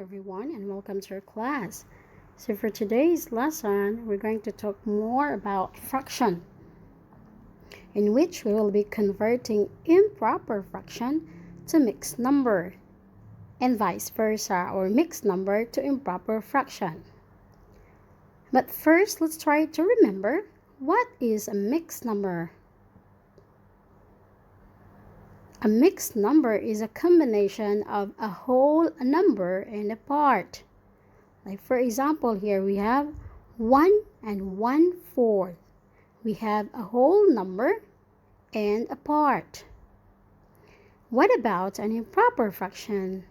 everyone, and welcome to our class. So for today's lesson, we're going to talk more about fraction, in which we will be converting improper fraction to mixed number, and vice versa, or mixed number to improper fraction. But first, let's try to remember, what is a mixed number? A mixed number is a combination of a whole number and a part. Like for example, here we have 1 and 1/4. We have a whole number and a part. What about an improper fraction?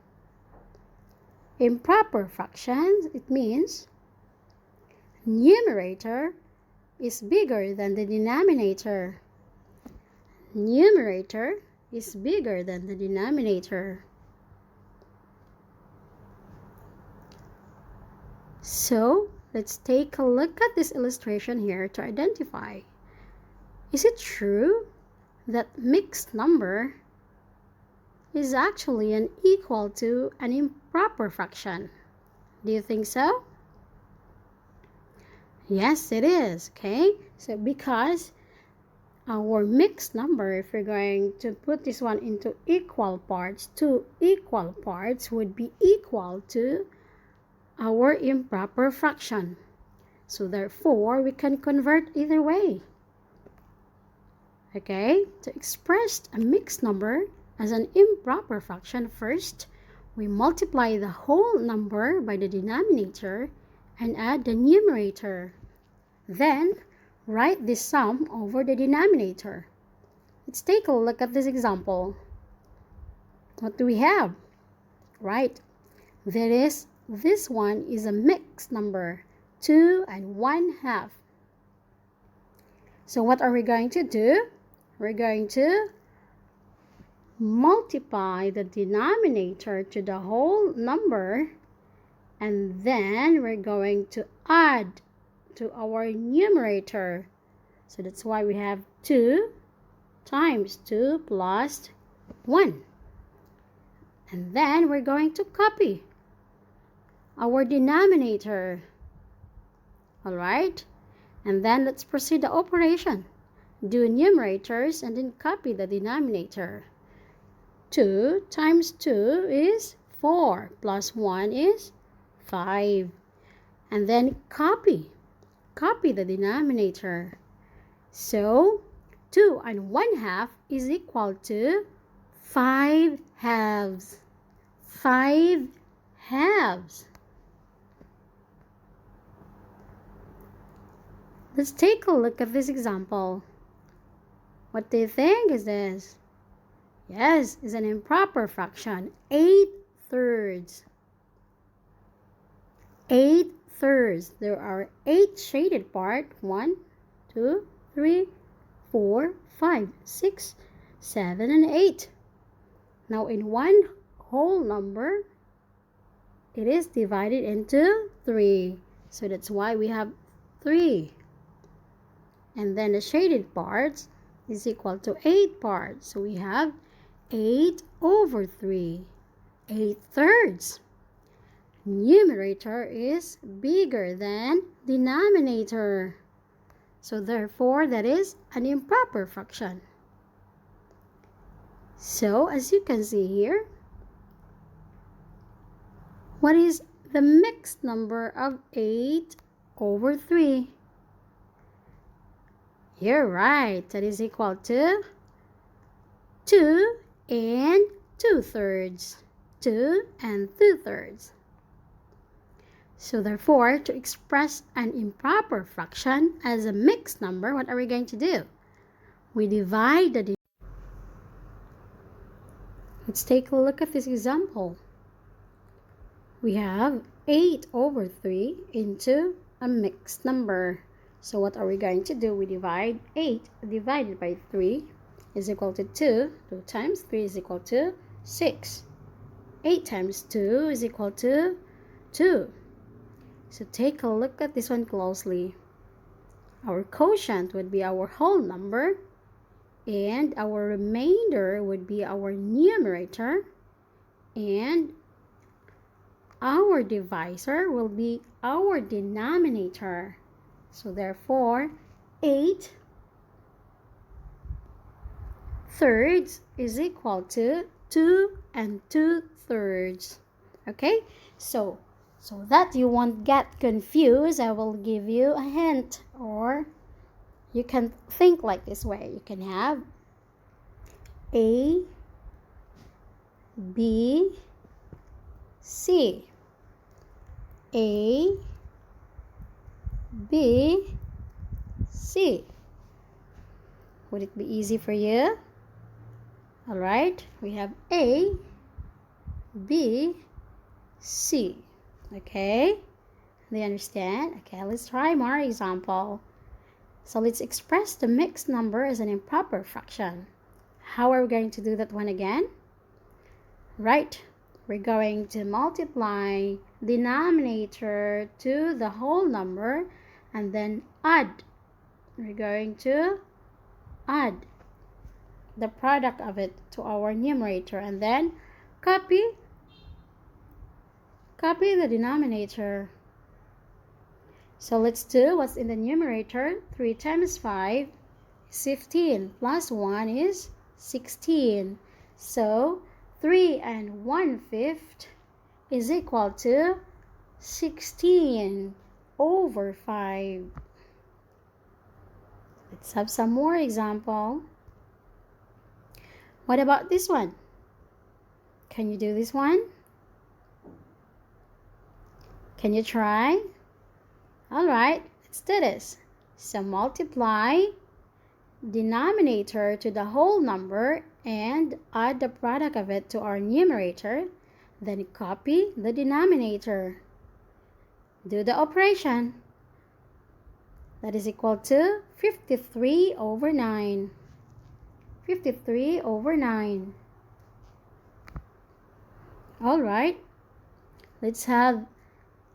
Improper fractions, it means numerator is bigger than the denominator. Numerator is bigger than the denominator. So let's take a look at this illustration here to identify. Is it true that mixed number is actually an equal to an improper fraction? Do you think so? Yes, it is. Okay, so because our mixed number, if we're going to put this one into equal parts, two equal parts would be equal to our improper fraction. So therefore, we can convert either way. Okay, to express a mixed number as an improper fraction, first, we multiply the whole number by the denominator and add the numerator. Then, write this sum over the denominator. Let's take a look at this example. What do we have? Right, this one is a mixed number, 2 and 1/2. So what are we going to do? We're going to multiply the denominator to the whole number, and then we're going to add to our numerator. So that's why we have 2 times 2 plus 1. And then we're going to copy our denominator. Alright? And then let's proceed the operation. Do numerators and then copy the denominator. 2 times 2 is 4 plus 1 is 5. And then copy the denominator. So 2 and 1/2 is equal to 5 halves. 5 halves. Let's take a look at this example. What do you think is this? Yes, it's an improper fraction. 8/3. 8/3. There are 8 shaded parts. 1, 2, 3, 4, 5, 6, 7, and 8. Now in one whole number, it is divided into 3. So that's why we have 3. And then the shaded parts is equal to 8 parts. So we have 8/3. 8/3. Numerator is bigger than denominator. So therefore, that is an improper fraction. So as you can see here, what is the mixed number of 8/3? You're right. That is equal to 2 and 2/3. 2 and 2/3. So therefore, to express an improper fraction as a mixed number, what are we going to do? We divide the... Let's take a look at this example. We have 8/3 into a mixed number. So what are we going to do? We divide 8 divided by 3 is equal to 2. 2 times 3 is equal to 6. 8 times 2 is equal to 2. So take a look at this one closely. Our quotient would be our whole number, and our remainder would be our numerator, and our divisor will be our denominator. So therefore, 8/3 is equal to 2 and 2/3. Okay, so that you won't get confused, I will give you a hint, or you can think like this way. You can have A, B, C. A, B, C. Would it be easy for you? All right, we have A, B, C. Okay, do you understand? Okay, let's try more example. So let's express the mixed number as an improper fraction. How are we going to do that one again? Right, we're going to multiply denominator to the whole number and then add. We're going to add the product of it to our numerator and then copy the denominator. So let's do what's in the numerator. 3 times 5 is 15 plus 1 is 16. So 3 and 1/5 is equal to 16/5. Let's have some more example. What about this one? Can you do this one? Can you try? All right, let's do this. So multiply denominator to the whole number and add the product of it to our numerator. Then copy the denominator. Do the operation. That is equal to 53/9. 53/9. All right, let's have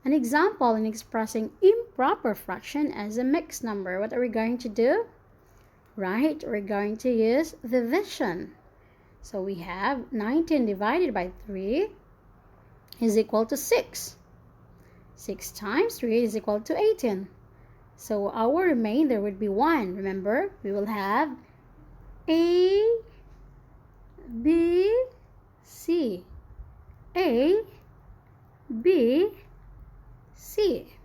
an example in expressing improper fraction as a mixed number. What are we going to do? Right, we're going to use division. So we have 19 divided by 3 is equal to 6. 6 times 3 is equal to 18. So our remainder would be 1. Remember, we will have A, B, C. A, B, C.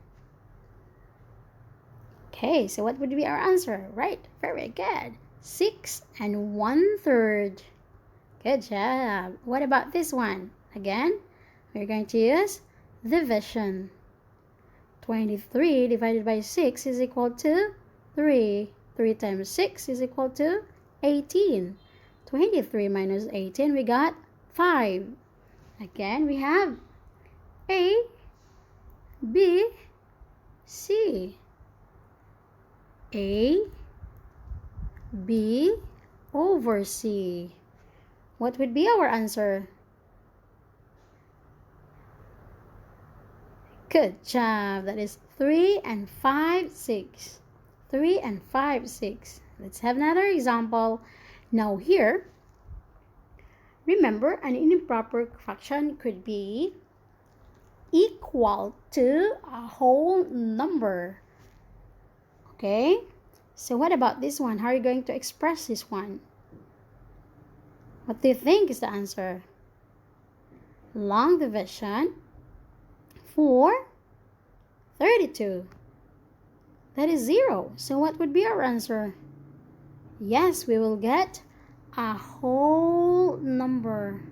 Okay, so what would be our answer? Right, very good. 6 and 1/3. Good job. What about this one? Again, we're going to use division. 23 divided by 6 is equal to 3. 3 times 6 is equal to 18. 23 minus 18, we got 5. Again, we have A, B, C. A, B over C. What would be our answer? Good job. That is 3 and 5/6. 3 and 5/6. Let's have another example. Now here, remember, an improper fraction could be equal to a whole number. Okay, so what about this one? How are you going to express this one? What do you think is the answer? Long division for 32. That is 0. So what would be our answer? Yes, we will get a whole number.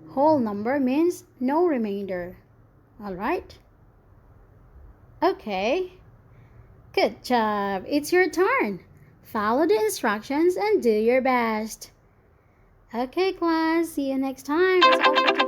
Whole number means no remainder. All right? Okay. Good job. It's your turn. Follow the instructions and do your best. Okay, class. See you next time. That's all for today.